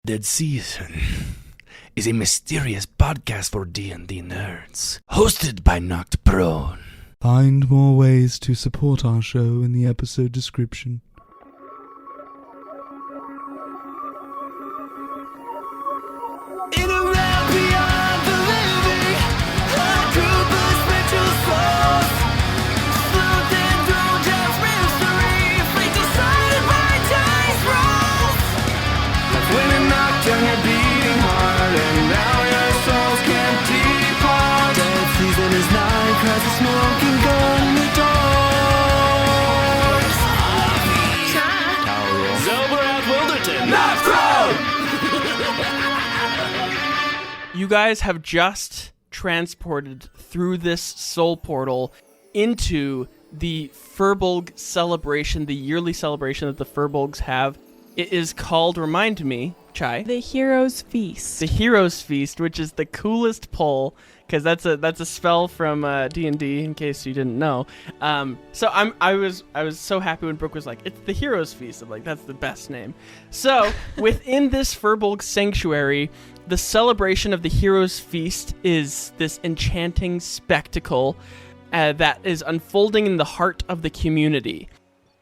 Dead Season is a mysterious podcast for D&D nerds, hosted by Knocked Prone. Find more ways to support our show in the episode description. In a realm beyond the living, a group of spectral souls, sleuthing through just mystery, fate decided by dice rolls. Like when a knocked on your beating heart, and now your souls can't depart. Dead season is nigh, cries the smoking gun the doors. Talroth, Zelberat Wilderton, not proud! You guys have just transported through this soul portal into the Firbolg celebration, the yearly celebration that the Firbolgs have. It is called, remind me, Chai. The Hero's Feast. The Hero's Feast, which is the coolest pull, because that's a spell from D&D, in case you didn't know. So I was so happy when Brooke was like, it's the Hero's Feast. I'm like, that's the best name. So within this Firbolg sanctuary, the celebration of the Hero's Feast is this enchanting spectacle that is unfolding in the heart of the community.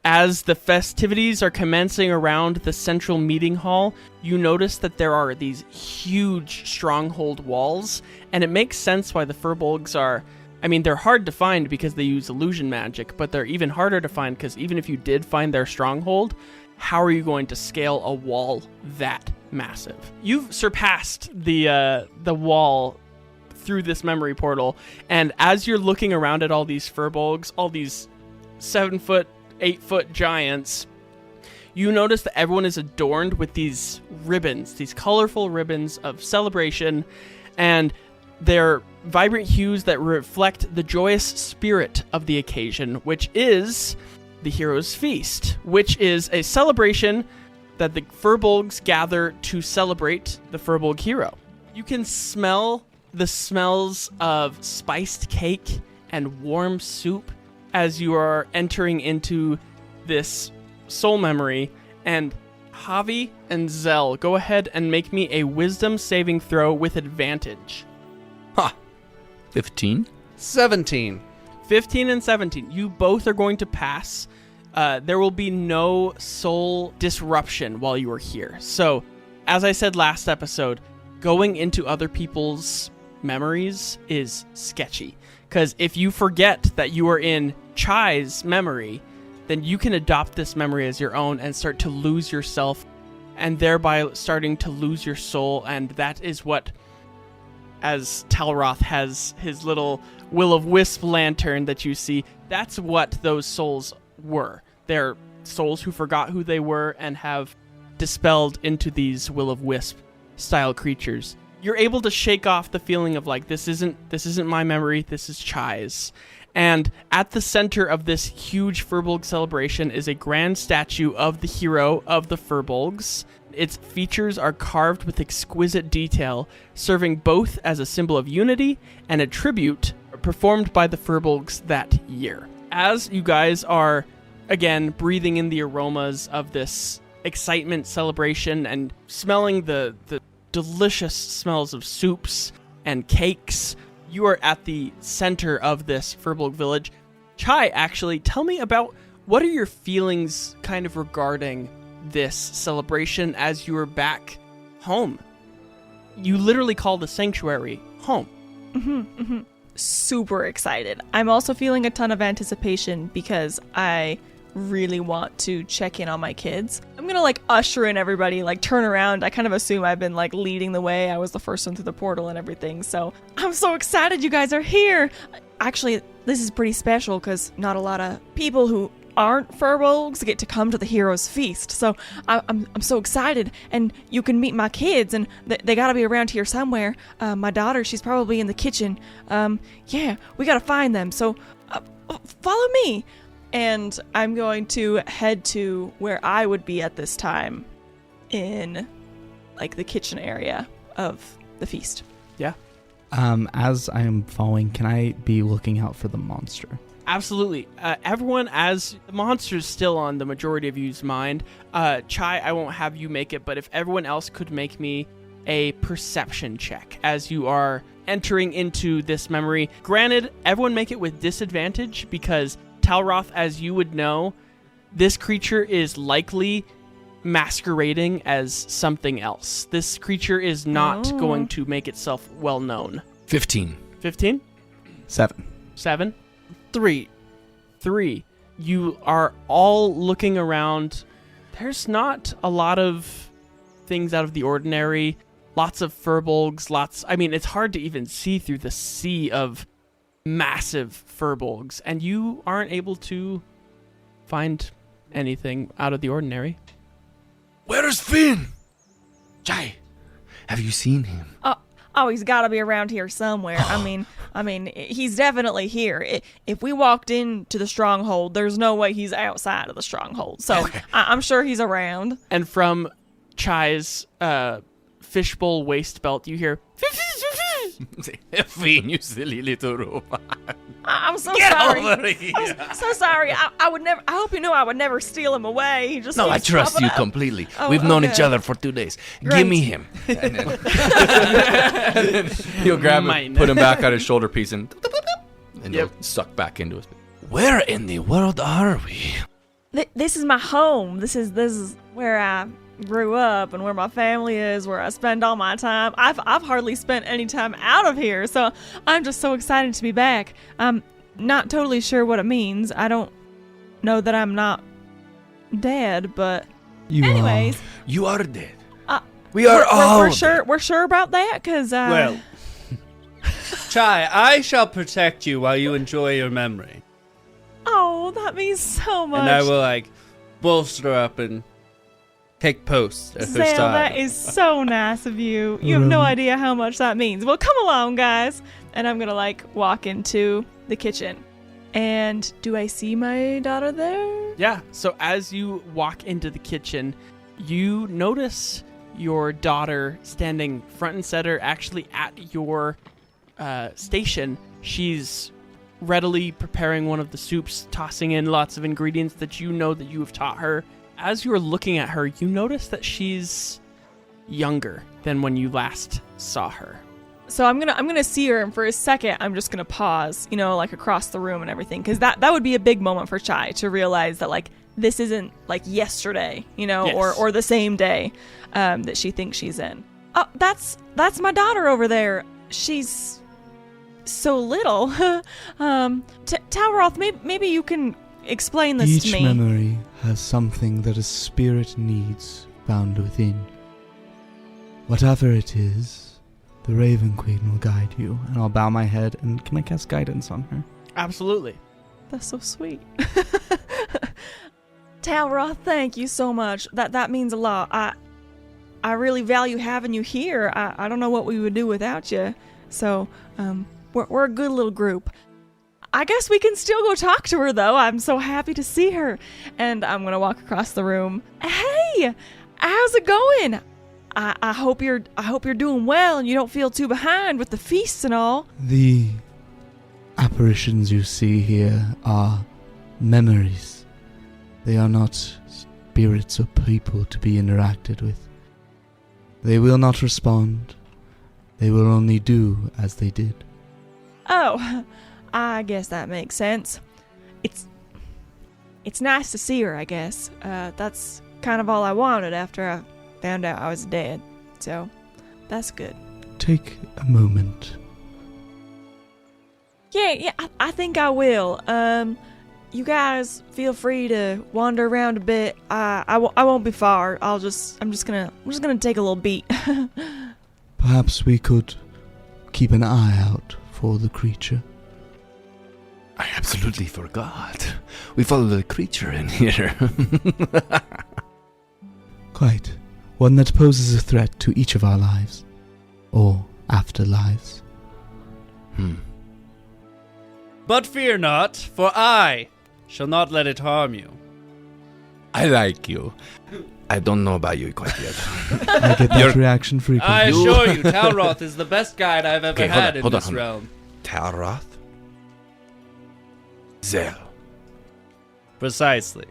As the festivities are commencing around the central meeting hall, you notice that there are these huge stronghold walls, and it makes sense why the Firbolgs are... I mean, they're hard to find because they use illusion magic, but they're even harder to find because even if you did find their stronghold, how are you going to scale a wall that massive? You've surpassed the wall through this memory portal, and as you're looking around at all these Firbolgs, all these 7-foot, 8-foot giants, you notice that everyone is adorned with these ribbons, these colorful ribbons of celebration, and they're vibrant hues that reflect the joyous spirit of the occasion, which is the Hero's Feast, which is a celebration that the Firbolgs gather to celebrate the Firbolg hero. You can smell the smells of spiced cake and warm soup as you are entering into this soul memory. And Javi and Zell, go ahead and make me a wisdom saving throw with advantage. 15? 17. 15 and 17. You both are going to pass. There will be no soul disruption while you are here. So, as I said last episode, going into other people's memories is sketchy. Because if you forget that you are in Chai's memory, then you can adopt this memory as your own and start to lose yourself, and thereby starting to lose your soul. And that is what, as Talroth has his little will-o'-wisp lantern that you see, that's what those souls were. They're souls who forgot who they were and have dispelled into these will-o'-wisp style creatures. You're able to shake off the feeling of like, this isn't my memory, this is Chai's. And at the center of this huge Firbolg celebration is a grand statue of the hero of the Firbolgs. Its features are carved with exquisite detail, serving both as a symbol of unity and a tribute performed by the Firbolgs that year. As you guys are, again, breathing in the aromas of this excitement celebration and smelling the delicious smells of soups and cakes, you are at the center of this Firbolg village. Chai, actually, tell me about what are your feelings kind of regarding this celebration as you are back home? You literally call the sanctuary home. Super excited. I'm also feeling a ton of anticipation because I really want to check in on my kids. I'm gonna usher in everybody, turn around. I kind of assume I've been leading the way. I was the first one through the portal and everything, so I'm so excited you guys are here. Actually, this is pretty special because not a lot of people who aren't Firbolgs get to come to the Hero's Feast, so I'm so excited. And you can meet my kids, and they gotta be around here somewhere. My daughter, she's probably in the kitchen. Yeah, we gotta find them, so follow me. And I'm going to head to where I would be at this time in, the kitchen area of the feast. Yeah. As I am following, can I be looking out for the monster? Absolutely. Everyone, as the monster's still on the majority of you's mind, Chai, I won't have you make it, but if everyone else could make me a perception check as you are entering into this memory. Granted, everyone make it with disadvantage because Talroth, as you would know, this creature is likely masquerading as something else. This creature is not going to make itself well known. 15. 15? 7. 7? 3. You are all looking around. There's not a lot of things out of the ordinary. Lots of Firbolgs, it's hard to even see through the sea of massive Firbolgs, and you aren't able to find anything out of the ordinary. Where's Finn? Jai, have you seen him? Oh, he's got to be around here somewhere. I mean, he's definitely here. If we walked into the stronghold, there's no way he's outside of the stronghold. So Okay. I'm sure he's around. And from Chai's fishbowl waist belt, you hear, Finn, you silly little robot. I'm so Get sorry. over here. I'm so sorry. I would never. I hope you know I would never steal him away. He just No, I keeps trust popping you up. completely. Oh, We've known okay. each other for 2 days. Great. Give me him. And then he'll grab Mine. him, put him back on his shoulder piece, and Yep. he'll suck back into his. Where in the world are we? This is my home. This is where I grew up and where my family is, where I spend all my time. I've hardly spent any time out of here, so I'm just so excited to be back. I'm not totally sure what it means. I don't know that I'm not dead, but You anyways, You are dead. Uh, We are all we're dead. sure we're sure about that because Well, Chai, I shall protect you while you enjoy your memory. oh, that means so much. And I will, bolster up and take post at her Zale, side. that is so nice of you. You have no idea how much that means. Well, come along, guys. And I'm gonna walk into the kitchen. And do I see my daughter there? Yeah, so as you walk into the kitchen, you notice your daughter standing front and center, actually at your station. She's readily preparing one of the soups, tossing in lots of ingredients that you know that you have taught her. As you're looking at her, you notice that she's younger than when you last saw her. So I'm gonna see her, and for a second, I'm just gonna pause, across the room and everything, because that would be a big moment for Chai to realize that this isn't yesterday, Yes. or the same day that she thinks she's in. Oh, that's my daughter over there. She's so little. Talroth, maybe you can explain this Each to me. memory has something that a spirit needs found within. Whatever it is, the Raven Queen will guide you, and I'll bow my head. And can I cast guidance on her? Absolutely. That's so sweet. Talroth, thank you so much. That means a lot. I really value having you here. I don't know what we would do without you. So, we're a good little group. I guess we can still go talk to her, though. I'm so happy to see her. And I'm gonna walk across the room. Hey, how's it going? I hope you're doing well and you don't feel too behind with the feasts and all. The apparitions you see here are memories. They are not spirits or people to be interacted with. They will not respond. They will only do as they did. Oh, I guess that makes sense. It's nice to see her, I guess. That's kind of all I wanted after I found out I was dead. So, that's good. Take a moment. Yeah, I think I will. You guys feel free to wander around a bit. I won't be far. I'm just gonna take a little beat. Perhaps we could keep an eye out for the creature. I absolutely forgot. We follow the creature in here. Quite. One that poses a threat to each of our lives. Or afterlives. But fear not, for I shall not let it harm you. I like you. I don't know about you quite yet. I get that reaction frequently. I assure you, Talroth is the best guide I've ever Okay, hold had on, in hold on, this hold on. realm. Talroth? Zell. Precisely.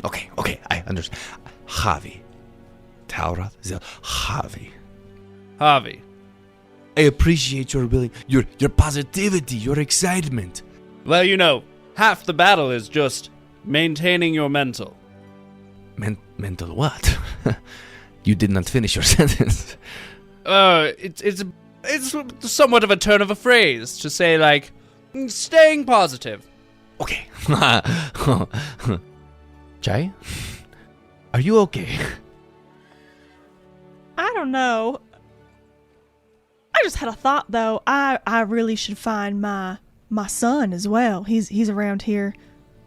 Okay, I understand. Javi. Talroth, Zell, Javi. Javi. I appreciate your ability, your positivity, your excitement. Well, you know, half the battle is just maintaining your mental. Mental what? You did not finish your sentence. It's somewhat of a turn of a phrase to say, like, staying positive. Okay. Chai? Are you okay? I don't know. I just had a thought though. I really should find my son as well. He's around here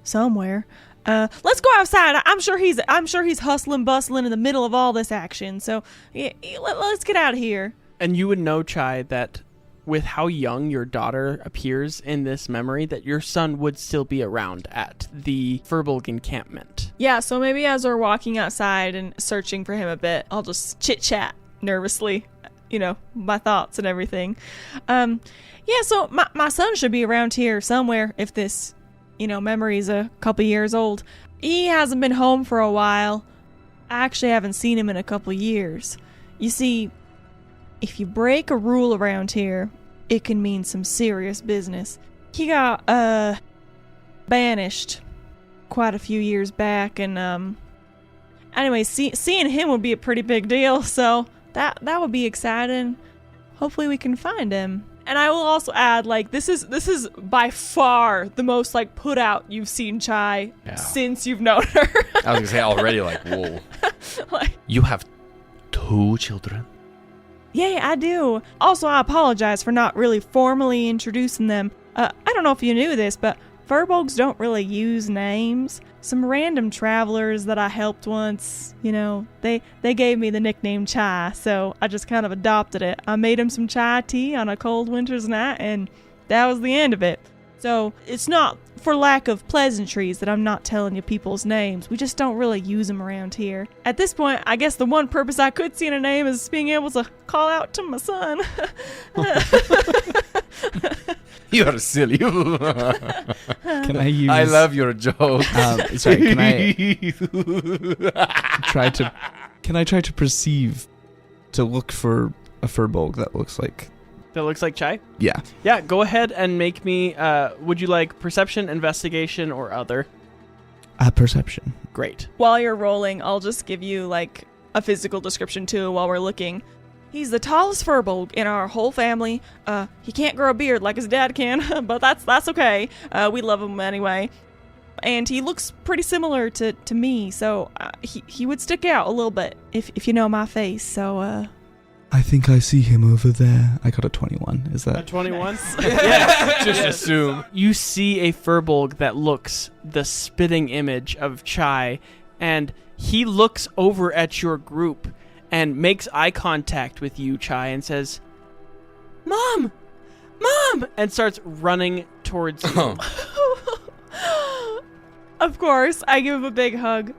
somewhere. Let's go outside. I'm sure he's hustling, bustling in the middle of all this action. So yeah, let's get out of here. And you would know, Chai, that with how young your daughter appears in this memory, that your son would still be around at the Firbolg encampment. Yeah, so maybe as we're walking outside and searching for him a bit, I'll just chit-chat nervously, my thoughts and everything. Yeah, so my son should be around here somewhere if this, memory's a couple years old. He hasn't been home for a while. I actually haven't seen him in a couple years. You see, if you break a rule around here, it can mean some serious business. He got, banished quite a few years back, and, anyway, seeing him would be a pretty big deal, so that would be exciting. Hopefully we can find him. And I will also add, this is by far the most, put out you've seen Chai since you've known her. I was gonna say already, whoa. You have 2 children? Yeah, I do. Also, I apologize for not really formally introducing them. I don't know if you knew this, but Firbolgs don't really use names. Some random travelers that I helped once, they gave me the nickname Chai, so I just kind of adopted it. I made them some chai tea on a cold winter's night, and that was the end of it. So it's not for lack of pleasantries that I'm not telling you people's names. We just don't really use them around here. At this point, I guess the one purpose I could see in a name is being able to call out to my son. You are silly. Can I use? I love your joke. Sorry, can I try to? Can I try to perceive, to look for a Firbolg that looks like? That looks like Chai? Yeah. Yeah, go ahead and make me, would you like perception, investigation, or other? Perception. Great. While you're rolling, I'll just give you, a physical description, too, while we're looking. He's the tallest Firbolg in our whole family. He can't grow a beard like his dad can, but that's okay. We love him anyway. And he looks pretty similar to me, so he would stick out a little bit if you know my face, so, I think I see him over there. I got a 21. Is that A 21? Nice. Yeah. Just assume. You see a Firbolg that looks the spitting image of Chai, and he looks over at your group and makes eye contact with you, Chai, and says, Mom! Mom! And starts running towards you. Of course, I give him a big hug.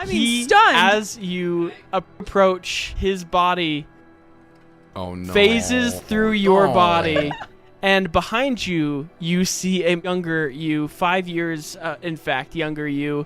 He, stunned. as you approach his body, Oh no. phases through your Oh. body, and behind you, you see a younger you, 5 years, in fact, younger you.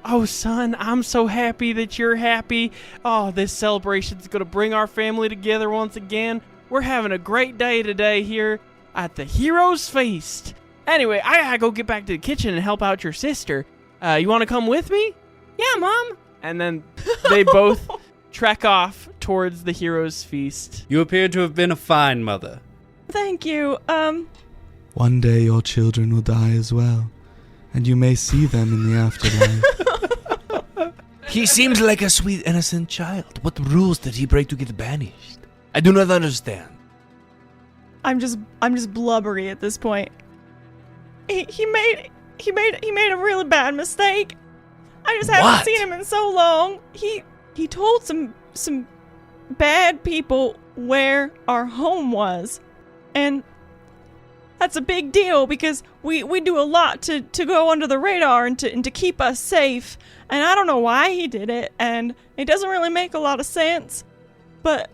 Oh, son, I'm so happy that you're happy. Oh, this celebration's gonna bring our family together once again. We're having a great day today here at the Heroes Feast. Anyway, I gotta go get back to the kitchen and help out your sister. You wanna come with me? Yeah, Mom. And then they both trek off towards the Heroes Feast. You appear to have been a fine mother. Thank you. one day your children will die as well, and you may see them in the afterlife. He seems like a sweet, innocent child. What rules did he break to get banished? I do not understand. I'm just blubbery at this point. He made a really bad mistake. I just haven't What? seen him in so long. He told some bad people where our home was, and that's a big deal because we do a lot to go under the radar and to keep us safe. And I don't know why he did it, and it doesn't really make a lot of sense. But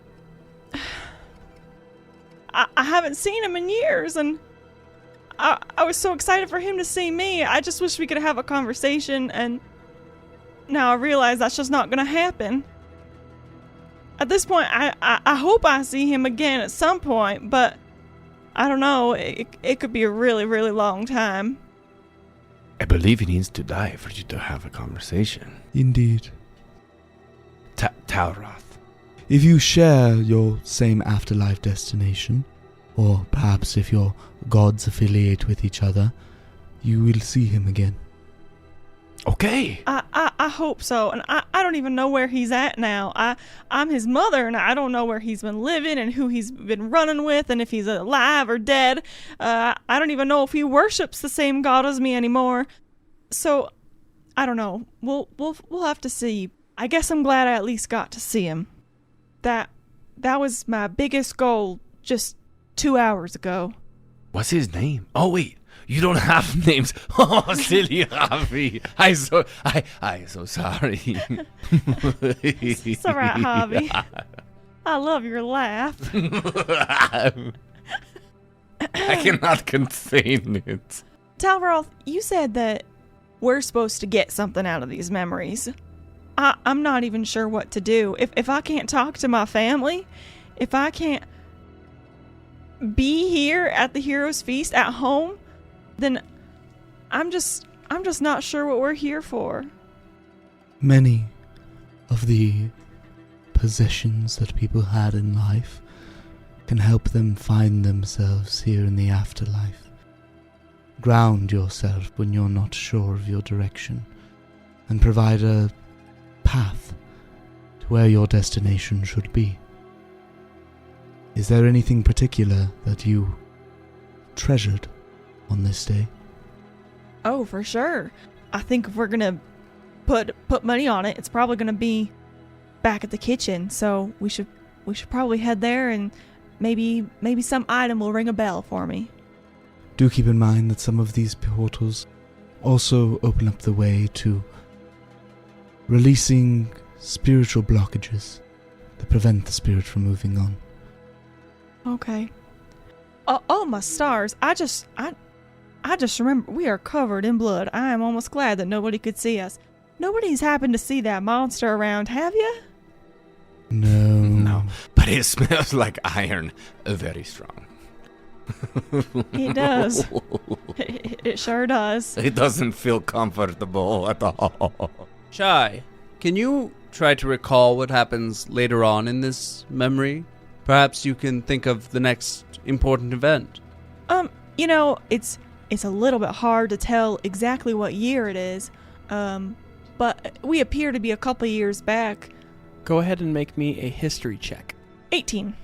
I haven't seen him in years, and I was so excited for him to see me. I just wish we could have a conversation, and now I realize that's just not gonna happen. At this point, I hope I see him again at some point, but I don't know. It could be a really, really long time. I believe he needs to die for you to have a conversation. Indeed. Talroth. If you share your same afterlife destination, or perhaps if your gods affiliate with each other, you will see him again. Okay. I hope so, and I don't even know where he's at now. I'm his mother, and I don't know where he's been living and who he's been running with, and if he's alive or dead. I don't even know if he worships the same god as me anymore. So, I don't know. We'll have to see. I guess I'm glad I at least got to see him. That was my biggest goal just 2 hours ago. What's his name? Oh wait, you don't have names. Oh, silly Javi. I'm so sorry. It's all right, Javi. I love your laugh. I cannot contain it. Talroth, you said that we're supposed to get something out of these memories. I'm not even sure what to do. If I can't talk to my family, if I can't be here at the Heroes Feast at home, then I'm just not sure what we're here for. Many of the possessions that people had in life can help them find themselves here in the afterlife. Ground yourself when you're not sure of your direction, and provide a path to where your destination should be. Is there anything particular that you treasured on this day? Oh, for sure. I think if we're gonna put money on it, it's probably gonna be back at the kitchen. So we should probably head there, and maybe some item will ring a bell for me. Do keep in mind that some of these portals also open up the way to releasing spiritual blockages that prevent the spirit from moving on. Okay. Oh my stars! I just remember we are covered in blood. I am almost glad that nobody could see us. Nobody's happened to see that monster around, have you? No. But it smells like iron, very strong. It does. It sure does. It doesn't feel comfortable at all. Chai, can you try to recall what happens later on in this memory? Perhaps you can think of the next important event. It's a little bit hard to tell exactly what year it is. But we appear to be a couple years back. Go ahead and make me a history check. 18.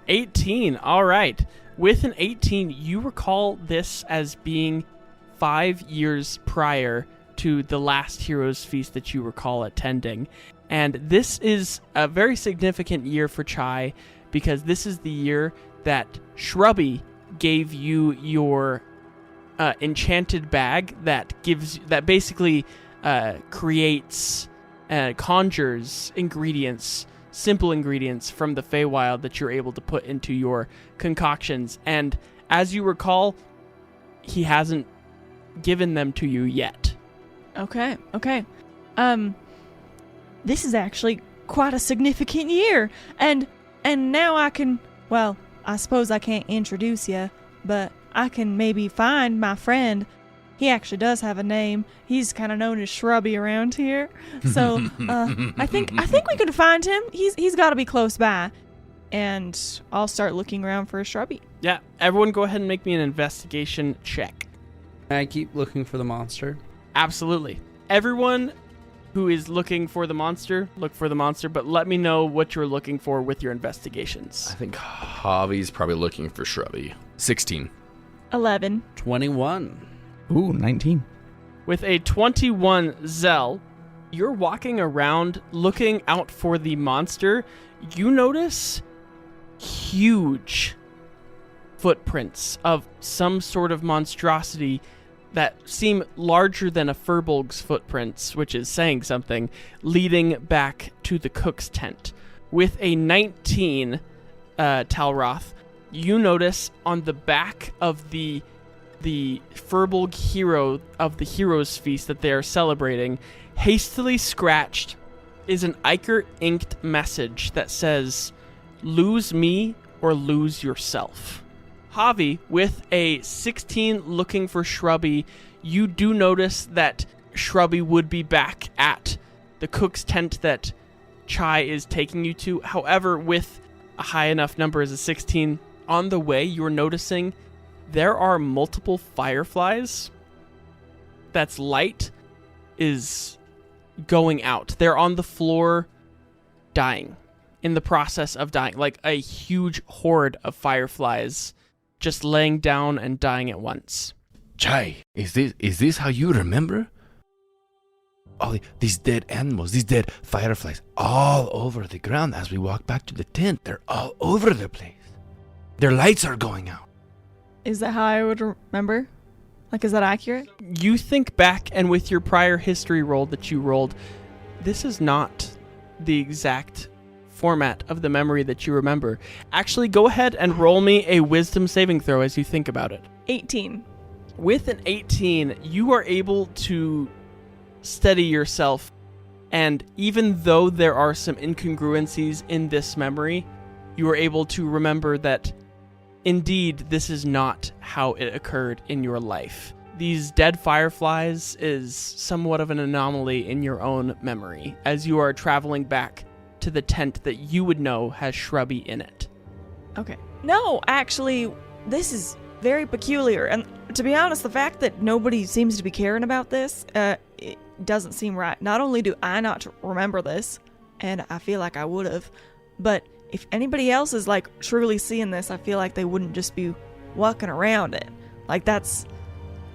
18, all right. With an 18, you recall this as being 5 years prior to the last Heroes Feast that you recall attending. And this is a very significant year for Chai, because this is the year that Shrubby gave you your enchanted bag that basically creates, conjures ingredients, simple ingredients from the Feywild that you're able to put into your concoctions. And as you recall, he hasn't given them to you yet. Okay. This is actually quite a significant year. And now I can, well, I suppose I can't introduce you, but I can maybe find my friend. He actually does have a name. He's kind of known as Shrubby around here. So I think we can find him. He's got to be close by. And I'll start looking around for a Shrubby. Yeah, everyone go ahead and make me an investigation check. I keep looking for the monster. Absolutely. Everyone who is looking for the monster, look for the monster, but let me know what you're looking for with your investigations. I think Javi's probably looking for Shrubby. 16. 11. 21. Ooh, 19. With a 21 Zell, you're walking around looking out for the monster. You notice huge footprints of some sort of monstrosity that seem larger than a Firbolg's footprints, which is saying something, leading back to the cook's tent. With a 19, Talroth, you notice on the back of the the Firbolg hero of the Heroes Feast that they are celebrating, hastily scratched is an ichor-inked message that says, "Lose me or lose yourself." Javi, with a 16 looking for Shrubby, you do notice that Shrubby would be back at the cook's tent that Chai is taking you to. However, with a high enough number as a 16, on the way you're noticing there are multiple fireflies. That's light is going out. They're on the floor dying, in the process of dying, like a huge horde of fireflies just laying down and dying at once. Chai, is this how you remember? All these dead animals, these dead fireflies, all over the ground as we walk back to the tent. They're all over the place. Their lights are going out. Is that how I would remember? Like, is that accurate? You think back, and with your prior history roll that you rolled, this is not the exact format of the memory that you remember. Actually, go ahead and roll me a wisdom saving throw as you think about it. 18. With an 18, you are able to steady yourself, and even though there are some incongruencies in this memory, you are able to remember that indeed this is not how it occurred in your life. These dead fireflies is somewhat of an anomaly in your own memory as you are traveling back to the tent that you would know has Shrubby in it. Okay. No, actually, this is very peculiar. And to be honest, the fact that nobody seems to be caring about this, it doesn't seem right. Not only do I not remember this, and I feel like I would have, but if anybody else is like truly seeing this, I feel like they wouldn't just be walking around it. Like that's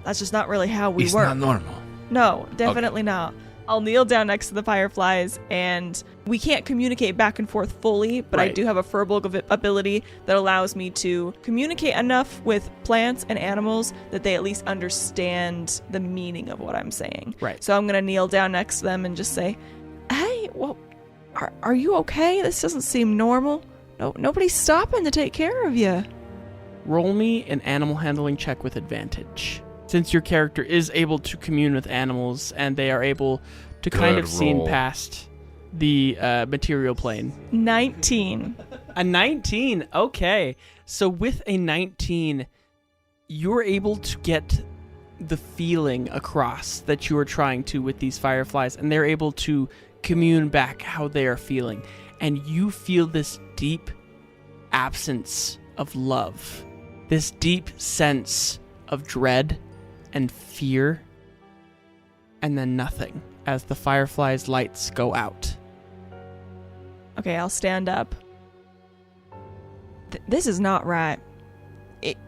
just not really how we It's work. not normal. No, definitely not. I'll kneel down next to the fireflies, and we can't communicate back and forth fully, but I Right. do have a Firbolg ability that allows me to communicate enough with plants and animals that they at least understand the meaning of what I'm saying. Right. So I'm going to kneel down next to them and just say, "Hey, well, are you okay? This doesn't seem normal. No, nobody's stopping to take care of you." Roll me an animal handling check with advantage. Since your character is able to commune with animals and they are able to kind Good of see roll. past the material plane. 19. A 19. Okay. So with a 19, you're able to get the feeling across that you are trying to with these fireflies, and they're able to commune back how they are feeling. And you feel this deep absence of love, this deep sense of dread and fear, and then nothing as the fireflies' lights go out. Okay, I'll stand up. This is not right.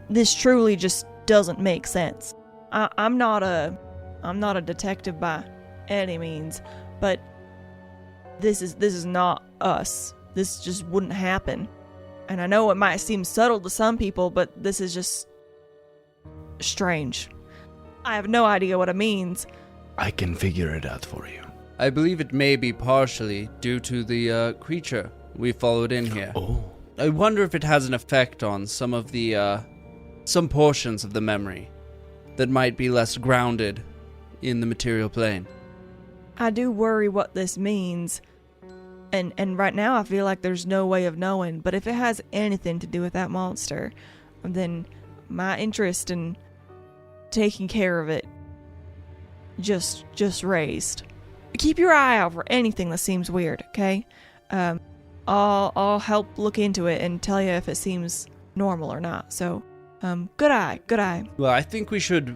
This truly just doesn't make sense. I'm not a detective by any means, but this is not us. This just wouldn't happen. And I know it might seem subtle to some people, but this is just strange. I have no idea what it means. I can figure it out for you. I believe it may be partially due to the creature we followed in here. Oh. I wonder if it has an effect on some of the, some portions of the memory that might be less grounded in the material plane. I do worry what this means. And right now I feel like there's no way of knowing, but if it has anything to do with that monster, then my interest in taking care of it just raised. Keep your eye out for anything that seems weird, okay? I'll help look into it and tell you if it seems normal or not. So, good eye. Well, I think we should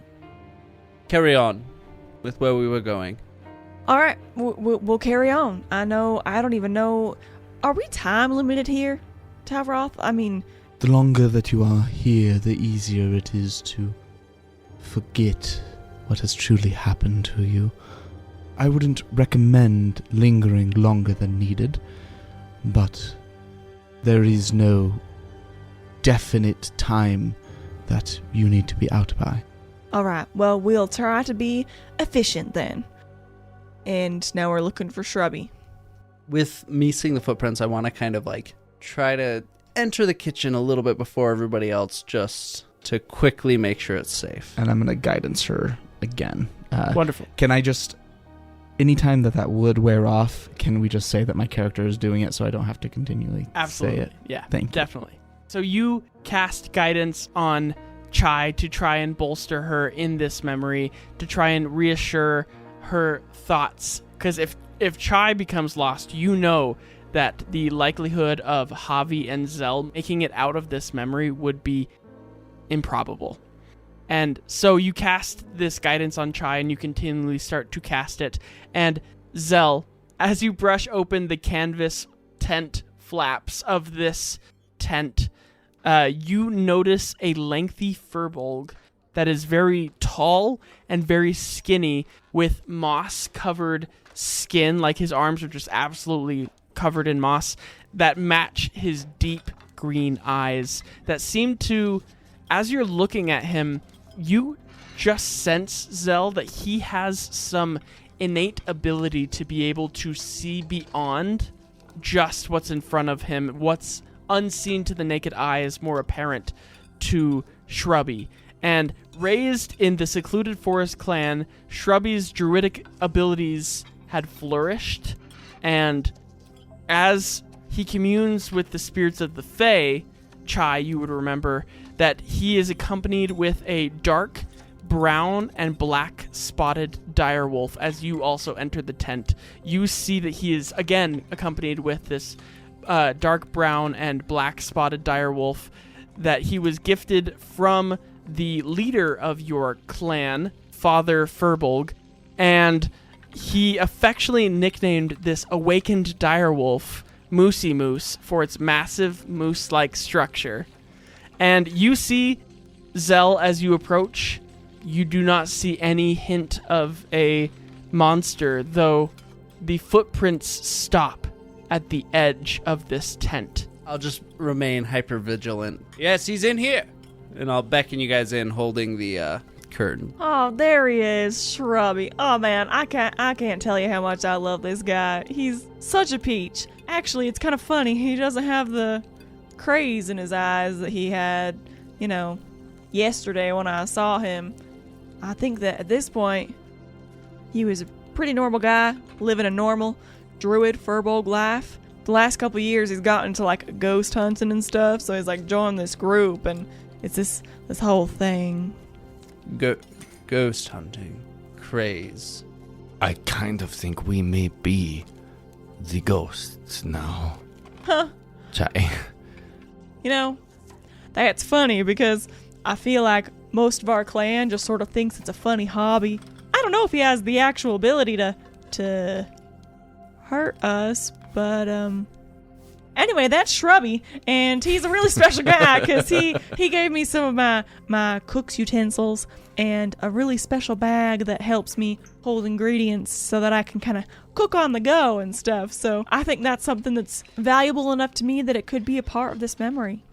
carry on with where we were going. All right, we'll carry on. I don't even know. Are we time limited here, Talroth? I mean, The longer that you are here, the easier it is to forget what has truly happened to you. I wouldn't recommend lingering longer than needed, but there is no definite time that you need to be out by. all right. Well, we'll try to be efficient then. And now we're looking for Shrubby. With me seeing the footprints, I want to kind of like try to enter the kitchen a little bit before everybody else just to quickly make sure it's safe. And I'm going to guidance her again. Wonderful. Can I just, anytime that would wear off, can we just say that my character is doing it so I don't have to continually Absolutely. say it? Yeah, Thank you. definitely. So you cast guidance on Chai to try and bolster her in this memory, to try and reassure her thoughts. Because if Chai becomes lost, you know that the likelihood of Javi and Zell making it out of this memory would be improbable. And so you cast this guidance on Chai, and you continually start to cast it. And Zell, as you brush open the canvas tent flaps of this tent, you notice a lengthy Firbolg that is very tall and very skinny, with moss-covered skin, like his arms are just absolutely covered in moss, that match his deep green eyes, that seem to, as you're looking at him, you just sense, Zell, that he has some innate ability to be able to see beyond just what's in front of him. What's unseen to the naked eye is more apparent to Shrubby. And raised in the secluded forest clan, Shrubby's druidic abilities had flourished, and as he communes with the spirits of the Fae, Chai, you would remember that he is accompanied with a dark brown and black spotted direwolf. As you also enter the tent, you see that he is again accompanied with this dark brown and black spotted direwolf that he was gifted from the leader of your clan, Father Firbolg, and he affectionately nicknamed this awakened direwolf Moosey Moose for its massive moose-like structure. And you see, Zell, as you approach, you do not see any hint of a monster, though the footprints stop at the edge of this tent. I'll just remain hyper-vigilant. Yes, he's in here! And I'll beckon you guys in, holding the curtain. Oh, there he is, Shrubby. Oh man, I can't tell you how much I love this guy. He's such a peach. Actually, it's kind of funny. He doesn't have the craze in his eyes that he had, yesterday when I saw him. I think that at this point, he was a pretty normal guy, living a normal druid Firbolg life. The last couple years, he's gotten into like ghost hunting and stuff, so he's like joined this group, and it's this whole thing. Ghost hunting. Craze. I kind of think we may be the ghosts now. Huh. Chai. That's funny because I feel like most of our clan just sort of thinks it's a funny hobby. I don't know if he has the actual ability to hurt us, but anyway, that's Shrubby, and he's a really special guy because he gave me some of my cook's utensils and a really special bag that helps me hold ingredients so that I can kind of cook on the go and stuff. So I think that's something that's valuable enough to me that it could be a part of this memory.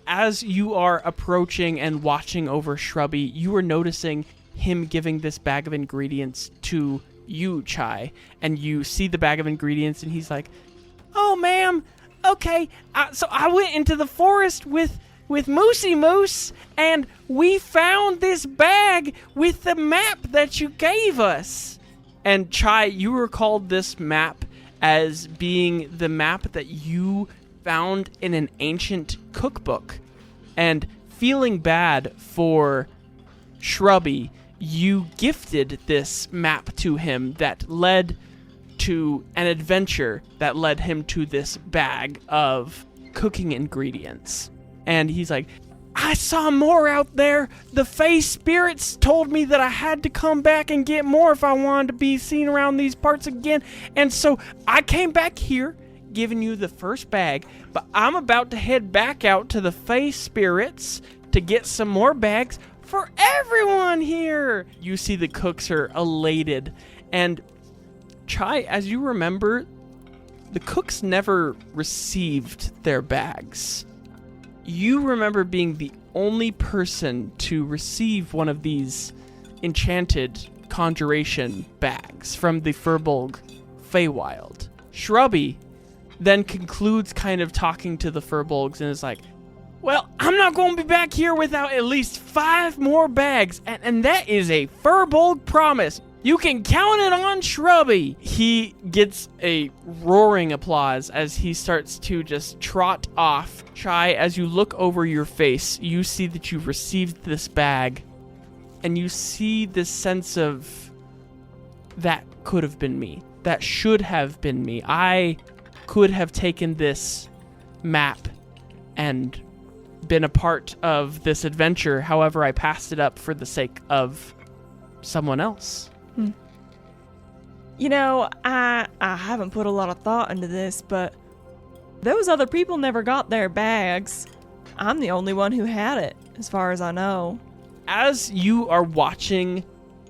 As you are approaching and watching over Shrubby, you are noticing him giving this bag of ingredients to you, Chai, and you see the bag of ingredients, and he's like, "Oh, ma'am, okay, so I went into the forest with Moosey Moose, and we found this bag with the map that you gave us." And Chai, you recalled this map as being the map that you found in an ancient cookbook. And feeling bad for Shrubby, you gifted this map to him that led to an adventure that led him to this bag of cooking ingredients. And he's like, "I saw more out there. The Fae spirits told me that I had to come back and get more if I wanted to be seen around these parts again. And so I came back here, giving you the first bag, but I'm about to head back out to the Fae spirits to get some more bags for everyone here." You see the cooks are elated. And Chai, as you remember, the cooks never received their bags. You remember being the only person to receive one of these enchanted conjuration bags from the Firbolg Feywild. Shrubby then concludes kind of talking to the Firbolgs and is like, Well, I'm not going to be back here without at least 5 more bags, and that is a Firbolg promise. You can count it on Shrubby. He gets a roaring applause as he starts to just trot off. Chai, as you look over your face, you see that you've received this bag, and you see this sense of, that could have been me. That should have been me. I could have taken this map and been a part of this adventure. However, I passed it up for the sake of someone else. You know, I haven't put a lot of thought into this, but those other people never got their bags. I'm the only one who had it, as far as I know. As you are watching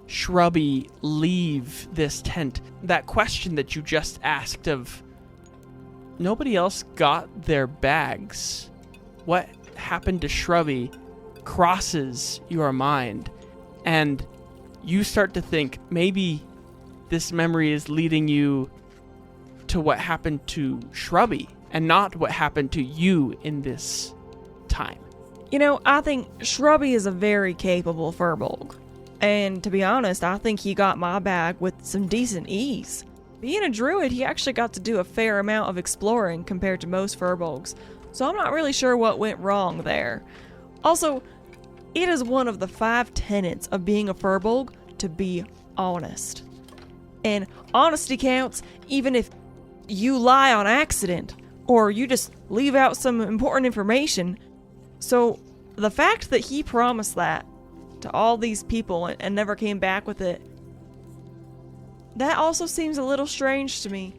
Shrubby leave this tent, that question that you just asked of nobody else got their bags, what happened to Shrubby, crosses your mind, and you start to think maybe this memory is leading you to what happened to Shrubby and not what happened to you in this time. You know, I think Shrubby is a very capable Firbolg. And to be honest, I think he got my bag with some decent ease. Being a druid, he actually got to do a fair amount of exploring compared to most Firbolgs, so I'm not really sure what went wrong there. Also, it is one of the 5 tenets of being a Firbolg to be honest. And honesty counts even if you lie on accident or you just leave out some important information. So the fact that he promised that to all these people and never came back with it, that also seems a little strange to me.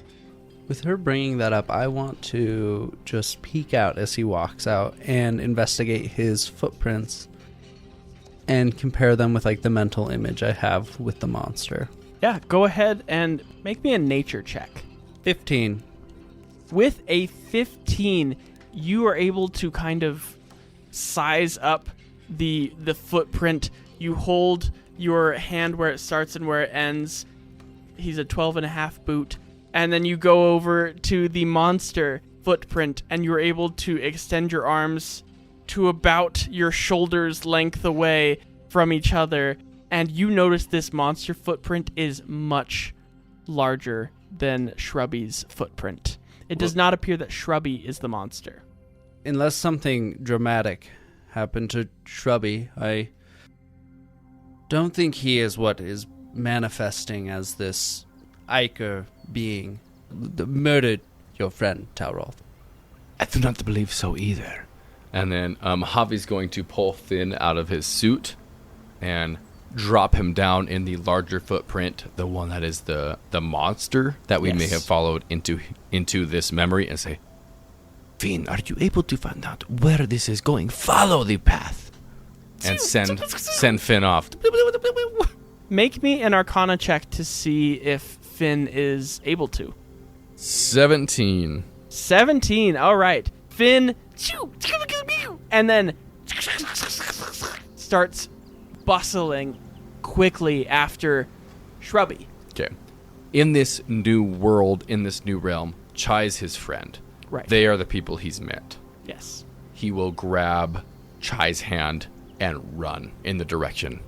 With her bringing that up, I want to just peek out as he walks out and investigate his footprints and compare them with like the mental image I have with the monster. Yeah, go ahead and make me a nature check. 15. With a 15, you are able to kind of size up the footprint. You hold your hand where it starts and where it ends. He's a 12.5 boot. And then you go over to the monster footprint, and you're able to extend your arms to about your shoulders length away from each other. And you notice this monster footprint is much larger than Shrubby's footprint. It does not appear that Shrubby is the monster. Unless something dramatic happened to Shrubby, I don't think he is what is manifesting as this Iker being that murdered your friend Talroth. I do not believe so either. And then Javi's going to pull Finn out of his suit and drop him down in the larger footprint, the one that is the monster that we may have followed into this memory, and say, Finn, are you able to find out where this is going? Follow the path. and send Finn off. Make me an Arcana check to see if Finn is able to. 17. 17. All right. Finn, and then starts bustling quickly after Shrubby. Okay. In this new world, in this new realm, Chai's his friend. Right. They are the people he's met. Yes. He will grab Chai's hand and run in the direction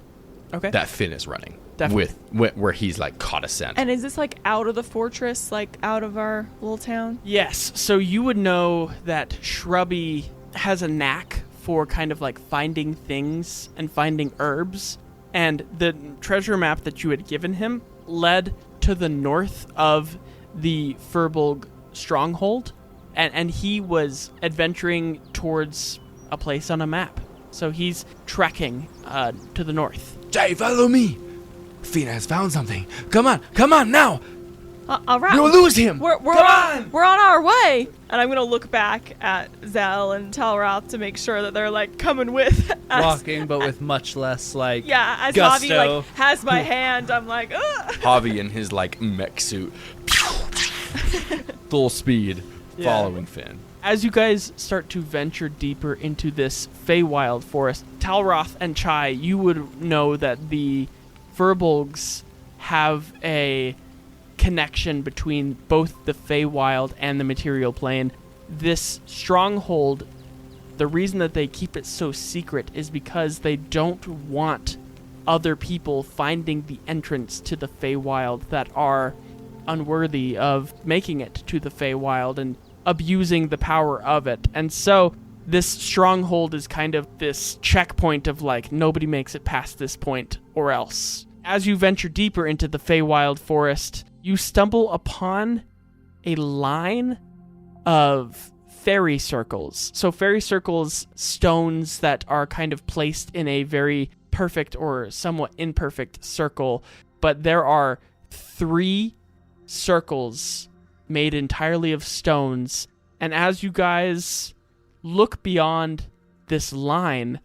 Okay. that Finn is running. Definitely. Where he's like caught a scent. And is this like out of the fortress, like out of our little town? Yes. So you would know that Shrubby has a knack for kind of like finding things and finding herbs. And the treasure map that you had given him led to the north of the Firbolg stronghold. And he was adventuring towards a place on a map. So he's trekking to the north. Jay, follow me. Finn has found something. Come on now. All right. You'll lose him. We're on our way. And I'm gonna look back at Zell and Talroth to make sure that they're like coming with us. Walking, but with much less like Yeah, as gusto. Javi like has my hand, I'm like, ugh. Javi in his like mech suit. Full speed. Yeah. Following Finn. As you guys start to venture deeper into this Feywild forest, Talroth and Chai, you would know that the Firbolgs have a connection between both the Feywild and the material plane. This stronghold The reason that they keep it so secret is because they don't want other people finding the entrance to the Feywild that are unworthy of making it to the Feywild and abusing the power of it. And so this stronghold is kind of this checkpoint of like, nobody makes it past this point or else. As you venture deeper into the Feywild forest, you stumble upon a line of fairy circles. So fairy circles, stones that are kind of placed in a very perfect or somewhat imperfect circle, but there are 3 circles made entirely of stones, and as you guys look beyond this line,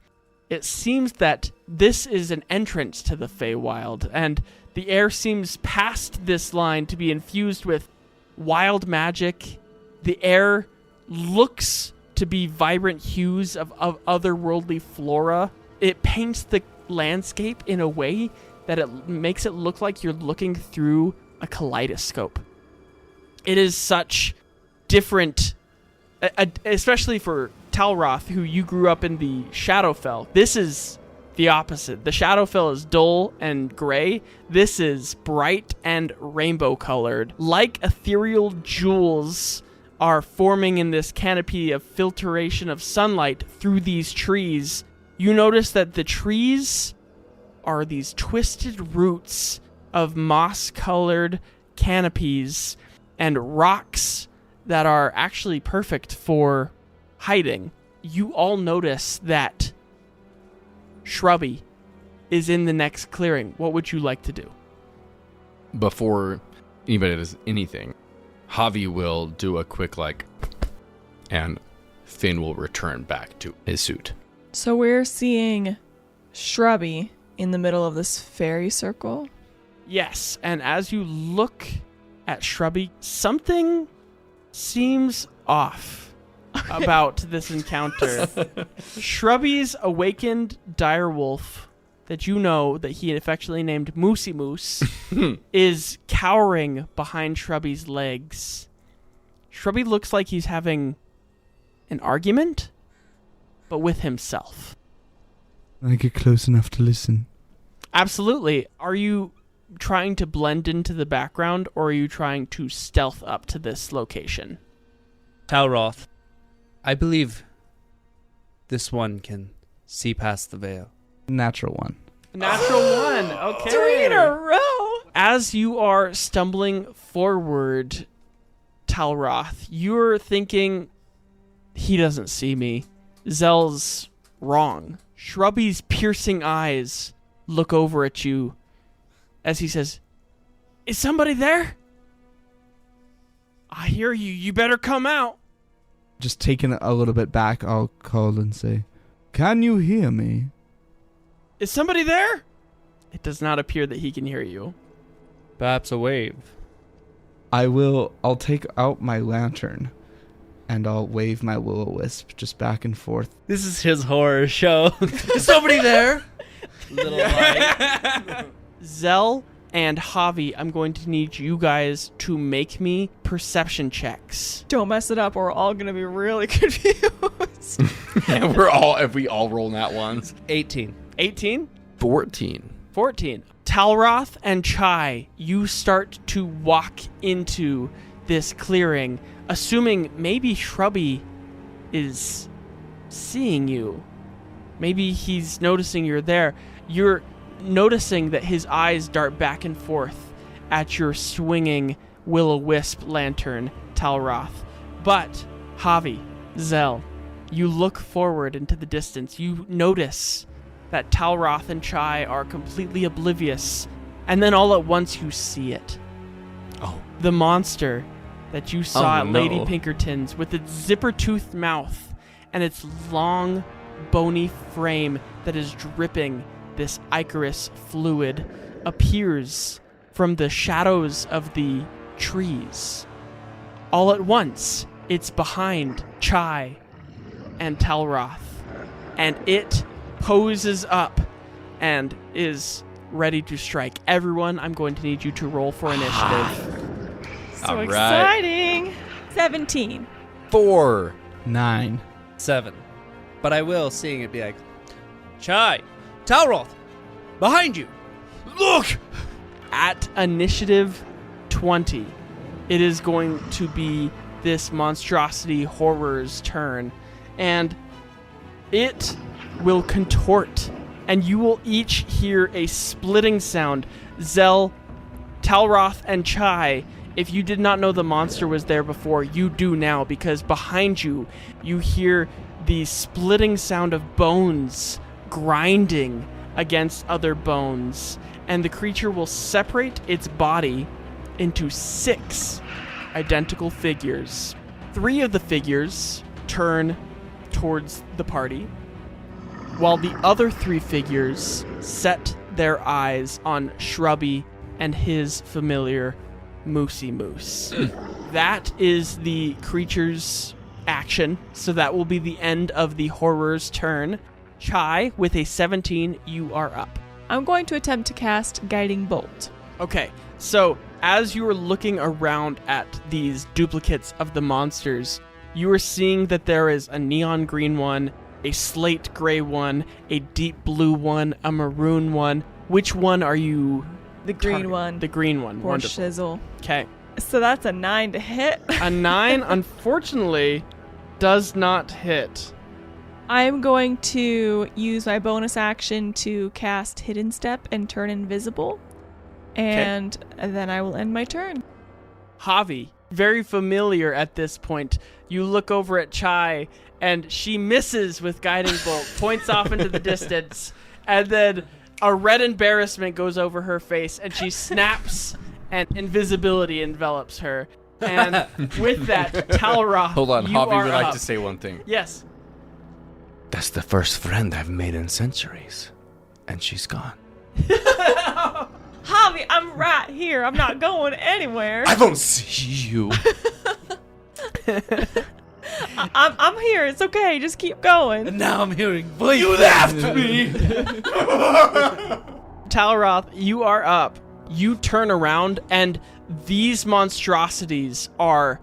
it seems that this is an entrance to the Feywild, and the air seems past this line to be infused with wild magic. The air looks to be vibrant hues of otherworldly flora. It paints the landscape in a way that it makes it look like you're looking through a kaleidoscope. It is such different, especially for Talroth, who you grew up in the Shadowfell. This is the opposite. The Shadowfell is dull and gray. This is bright and rainbow colored. Like ethereal jewels are forming in this canopy of filtration of sunlight through these trees. You notice that the trees are these twisted roots of moss-colored canopies and rocks that are actually perfect for hiding. You all notice that Shrubby is in the next clearing. What would you like to do? Before anybody does anything, Javi will do a quick and Finn will return back to his suit. So we're seeing Shrubby in the middle of this fairy circle. Yes, and as you look at Shrubby, something seems off about this encounter. Shrubby's awakened direwolf, that you know that he affectionately named Moosey Moose, is cowering behind Shrubby's legs. Shrubby looks like he's having an argument, but with himself. I get close enough to listen. Absolutely. Are you trying to blend into the background, or are you trying to stealth up to this location? Talroth, I believe this one can see past the veil. Natural 1. Natural 1. Okay. 3 in a row. As you are stumbling forward, Talroth, you're thinking, he doesn't see me. Zell's wrong. Shrubby's piercing eyes look over at you as he says, "Is somebody there? I hear you. You better come out." Just taking it a little bit back, I'll call and say, "Can you hear me?" Is somebody there? It does not appear that he can hear you. Perhaps a wave. I'll take out my lantern and I'll wave my will-o-wisp just back and forth. This is his horror show. Is somebody there? Little light. Zell and Javi, I'm going to need you guys to make me perception checks. Don't mess it up or we're all going to be really confused. And if we all roll nat ones. 18. 18? 14. 14. Talroth and Chai, you start to walk into this clearing, assuming maybe Shrubby is seeing you. Maybe he's noticing you're there. You're noticing that his eyes dart back and forth at your swinging will-o-wisp lantern, Talroth. But, Javi, Zell, you look forward into the distance. You notice that Talroth and Chai are completely oblivious, and then all at once you see it. Oh. The monster that you saw Oh, at no. Lady Pinkerton's, with its zipper-toothed mouth and its long, bony frame that is dripping this ichorous fluid, appears from the shadows of the trees. All at once, it's behind Chai and Talroth, and it poses up and is ready to strike. Everyone, I'm going to need you to roll for initiative. So All right. exciting. 17. 4. 9. 7. But I will, seeing it, be like, Chai, Talroth, behind you. Look! At initiative 20, it is going to be this monstrosity horror's turn, and it will contort, and you will each hear a splitting sound. Zell, Talroth, and Chai, if you did not know the monster was there before, you do now, because behind you, you hear the splitting sound of bones grinding against other bones, and the creature will separate its body into 6 identical figures. 3 of the figures turn towards the party, while the other 3 figures set their eyes on Shrubby and his familiar Moosey Moose. That is the creature's action, so that will be the end of the horror's turn. Chai, with a 17, you are up. I'm going to attempt to cast Guiding Bolt. Okay, so as you are looking around at these duplicates of the monsters, you are seeing that there is a neon green one, a slate gray one, a deep blue one, a maroon one. Which one are you? The green targeting? one. The green one. Poor Wonderful. shizzle. Okay. So that's a 9 to hit. A 9, unfortunately, does not hit. I'm going to use my bonus action to cast Hidden Step and turn invisible. And then I will end my turn. Javi, very familiar at this point. You look over at Chai, and she misses with Guiding Bolt, points off into the distance, and then a red embarrassment goes over her face, and she snaps, and invisibility envelops her. And with that, Talroth, Hold on, you Javi are would like up. to say one thing. Yes. That's the first friend I've made in centuries. And she's gone. Javi, I'm right here. I'm not going anywhere. I don't see you. I'm here. It's okay. Just keep going. And now I'm hearing voices. You left me! Talroth, you are up. You turn around, and these monstrosities are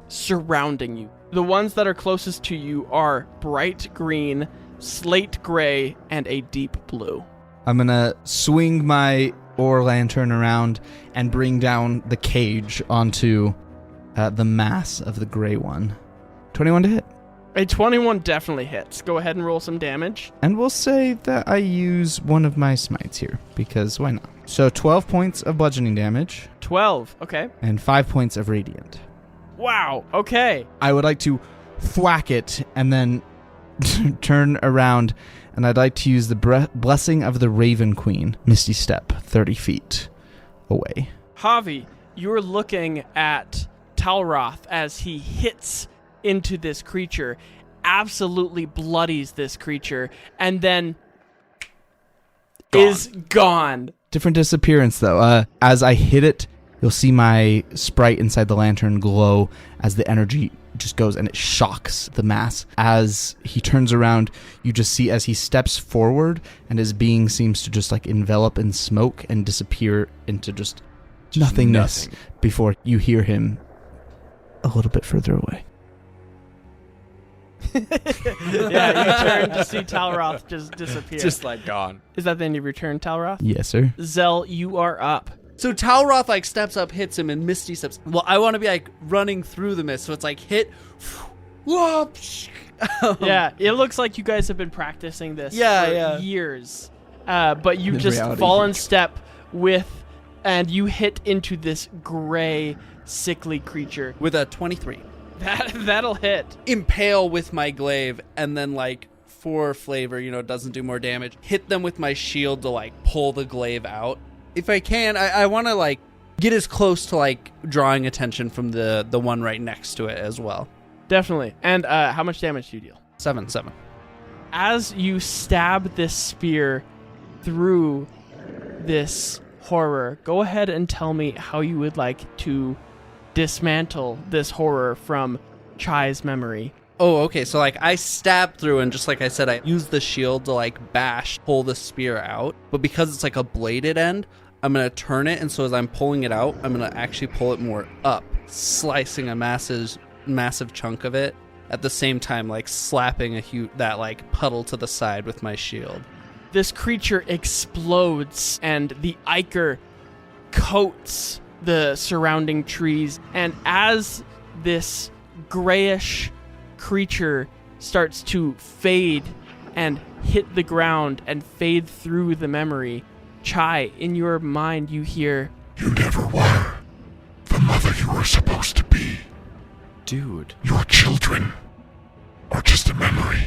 surrounding you. The ones that are closest to you are bright green, slate gray, and a deep blue. I'm gonna swing my ore lantern around and bring down the cage onto the mass of the gray one. 21 to hit. A 21 definitely hits. Go ahead and roll some damage. And we'll say that I use one of my smites here, because why not? So 12 points of bludgeoning damage 12. Okay. and 5 points of radiant. Wow. Okay. I would like to thwack it and then turn around, and I'd like to use the blessing of the Raven Queen, Misty Step, 30 feet away. Javi, you're looking at Talroth as he hits into this creature, absolutely bloodies this creature, and then is gone. Different disappearance, though. As I hit it, you'll see my sprite inside the lantern glow as the energy just goes and it shocks the mass. As he turns around, you just see as he steps forward and his being seems to just like envelop in smoke and disappear into just nothingness before you hear him a little bit further away. Yeah, you turn to see Talroth just disappear. Just like gone. Is that the end of your turn, Talroth? Yes, sir. Zell, you are up. So Talroth like steps up, hits him, and Misty steps. Well, I want to be like running through the mist, so it's like hit. Whoop. Yeah, it looks like you guys have been practicing this Yeah, for years. But you The just reality fall in hit. step with, and you hit into this gray, sickly creature. With a 23. That'll hit. Impale with my glaive, and then like for flavor, it doesn't do more damage. Hit them with my shield to like pull the glaive out. If I can, I want to like get as close to like drawing attention from the one right next to it as well. Definitely. And how much damage do you deal? 7. As you stab this spear through this horror, go ahead and tell me how you would like to dismantle this horror from Chai's memory. Oh, okay. So like I stab through, and just like I said, I use the shield to like pull the spear out. But because it's like a bladed end, I'm going to turn it. And so as I'm pulling it out, I'm going to actually pull it more up, slicing a massive chunk of it at the same time like slapping that like puddle to the side with my shield. This creature explodes, and the ichor coats the surrounding trees. And as this grayish creature starts to fade and hit the ground and fade through the memory, Chai, in your mind, you hear, You never were the mother you were supposed to be. Dude. Your children are just a memory.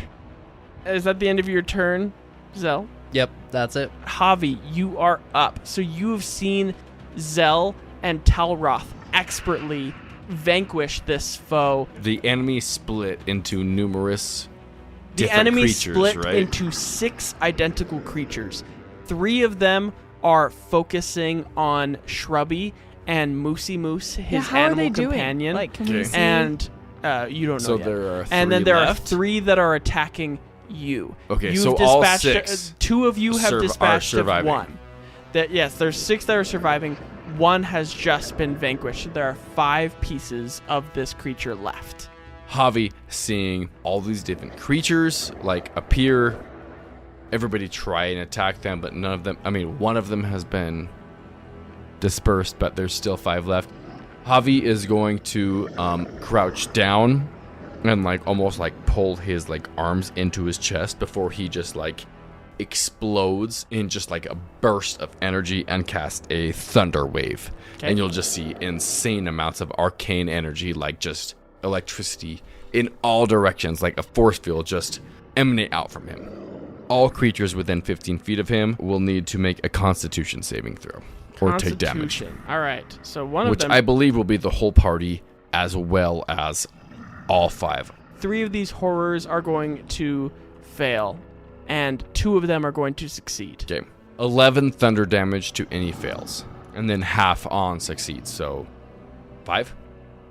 Is that the end of your turn, Zell? Yep, that's it. Javi, you are up. So you have seen Zell and Talroth expertly vanquish this foe. The enemy split into numerous The different enemy creatures, split right? into 6 identical creatures. 3 of them are focusing on Shrubby and Moosey Moose, his how are animal they doing? companion. Like, can we Okay. see? And you don't know So yet. there are and then 3 there left? are 3 that are attacking you. Okay, You've so all dispatched 6 2 of you have are dispatched of surviving. 1. Yes, there's 6 that are surviving. 1 has just been vanquished. There are 5 pieces of this creature left. Javi seeing all these different creatures like appear, everybody try and attack them, but none of them, one of them has been dispersed, but there's still 5 left. Javi is going to crouch down and like almost like pull his like arms into his chest before he just like explodes in just like a burst of energy and cast a thunder wave. Okay. And you'll just see insane amounts of arcane energy, like just electricity in all directions, like a force field just emanate out from him. All creatures within 15 feet of him will need to make a constitution saving throw or take damage, Constitution. All right. So one which of them, I believe will be the whole party as well as all 5. 3 of these horrors are going to fail, and 2 of them are going to succeed. Okay. 11 thunder damage to any fails, and then half on succeeds, so 5?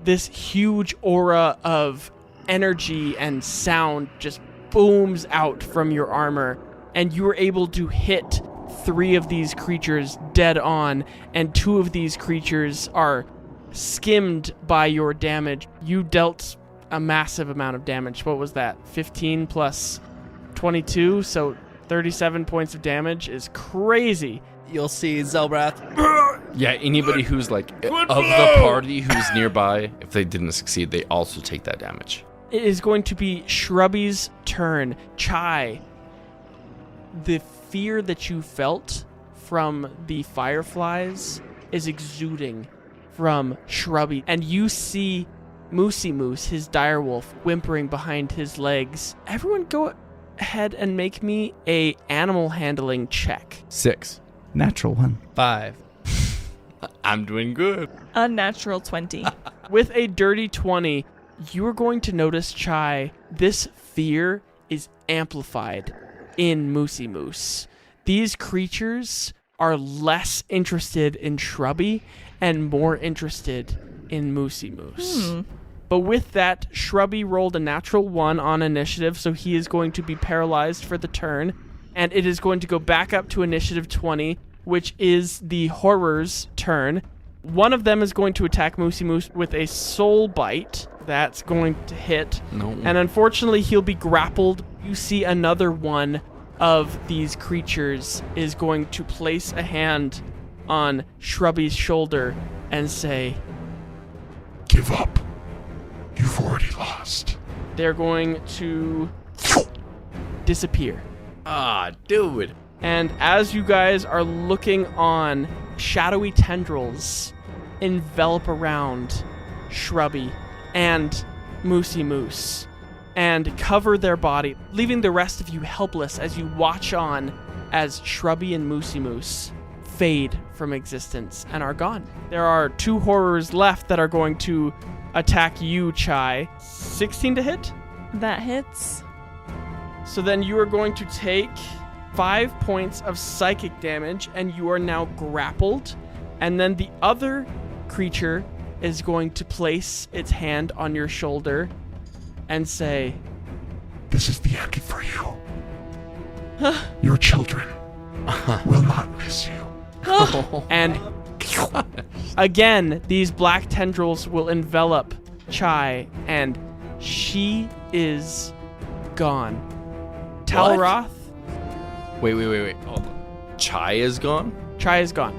This huge aura of energy and sound just booms out from your armor, and you are able to hit 3 of these creatures dead on, and 2 of these creatures are skimmed by your damage. You dealt a massive amount of damage. What was that? 15 plus 22, so 37 points of damage is crazy. You'll see Zelbrath. Yeah, anybody who's like of the party who's nearby, if they didn't succeed, they also take that damage. It is going to be Shrubby's turn. Chai, the fear that you felt from the fireflies is exuding from Shrubby, and you see Moosey Moose, his direwolf, whimpering behind his legs. Everyone go ahead and make me a animal handling check. 6. Natural 1. 5. I'm doing good. Unnatural 20. With a dirty 20, you are going to notice, Chai, this fear is amplified in Moosey Moose. These creatures are less interested in Shrubby and more interested in Moosey Moose. But with that, Shrubby rolled a natural 1 on initiative, so he is going to be paralyzed for the turn. And it is going to go back up to initiative 20, which is the horror's turn. One of them is going to attack Moosey Moose with a soul bite. That's going to hit. No. And unfortunately, he'll be grappled. You see another one of these creatures is going to place a hand on Shrubby's shoulder and say, Give up. You've already lost. they're going to disappear. Ah, dude. And as you guys are looking on, shadowy tendrils envelop around Shrubby and Moosey Moose and cover their body, leaving the rest of you helpless as you watch on as Shrubby and Moosey Moose fade from existence and are gone. There are 2 horrors left that are going to attack you, Chai. 16 to hit? That hits. So then you are going to take 5 points of psychic damage, and you are now grappled. And then the other creature is going to place its hand on your shoulder and say, This is the end for you. Your children will not miss you. and again, these black tendrils will envelop Chai, and she is gone. Talroth, Wait. Hold on. Chai is gone? Chai is gone.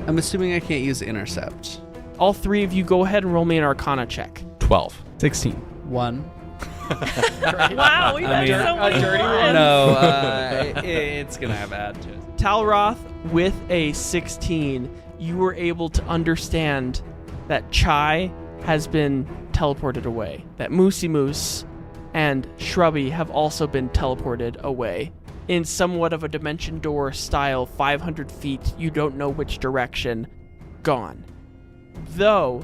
I'm assuming I can't use intercept. All three of you go ahead and roll me an Arcana check. 12. 16. 1. Wow, we've had mean, so many dirty ones. No, it's gonna have add to it. Talroth, with a 16, you were able to understand that Chai has been teleported away. That Moosey Moose and Shrubby have also been teleported away. In somewhat of a dimension door style, 500 feet, you don't know which direction, gone. Though,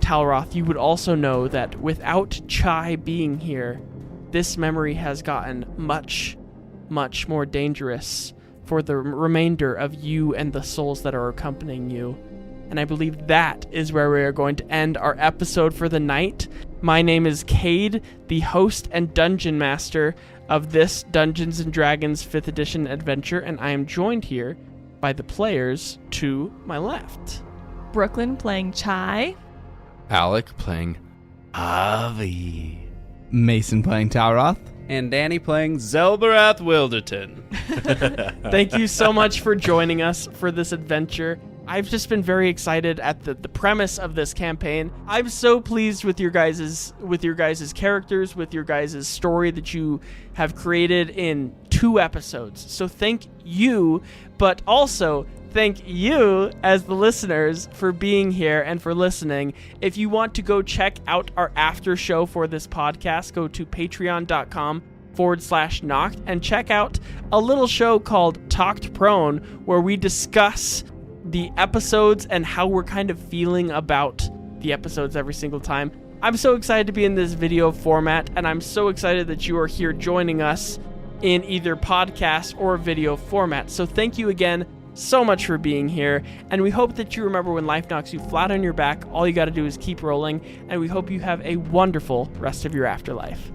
Talroth, you would also know that without Chai being here, this memory has gotten much, much more dangerous for the remainder of you and the souls that are accompanying you. And I believe that is where we are going to end our episode for the night. My name is Cade, the host and dungeon master of this Dungeons & Dragons 5th edition adventure, and I am joined here by the players to my left. Brooklyn playing Chai. Alec playing Javi. Mason playing Talroth. And Danny playing Zelbarath Wilderton. Thank you so much for joining us for this adventure. I've just been very excited at the premise of this campaign. I'm so pleased with your guys' characters, with your guys' story that you have created in 2 episodes. So thank you, but also thank you as the listeners for being here and for listening. If you want to go check out our after show for this podcast, go to patreon.com/knocked and check out a little show called Talked Prone, where we discuss the episodes and how we're kind of feeling about the episodes every single time. I'm so excited to be in this video format, and I'm so excited that you are here joining us in either podcast or video format. So thank you again so much for being here, and we hope that you remember when life knocks you flat on your back, all you got to do is keep rolling, and we hope you have a wonderful rest of your afterlife.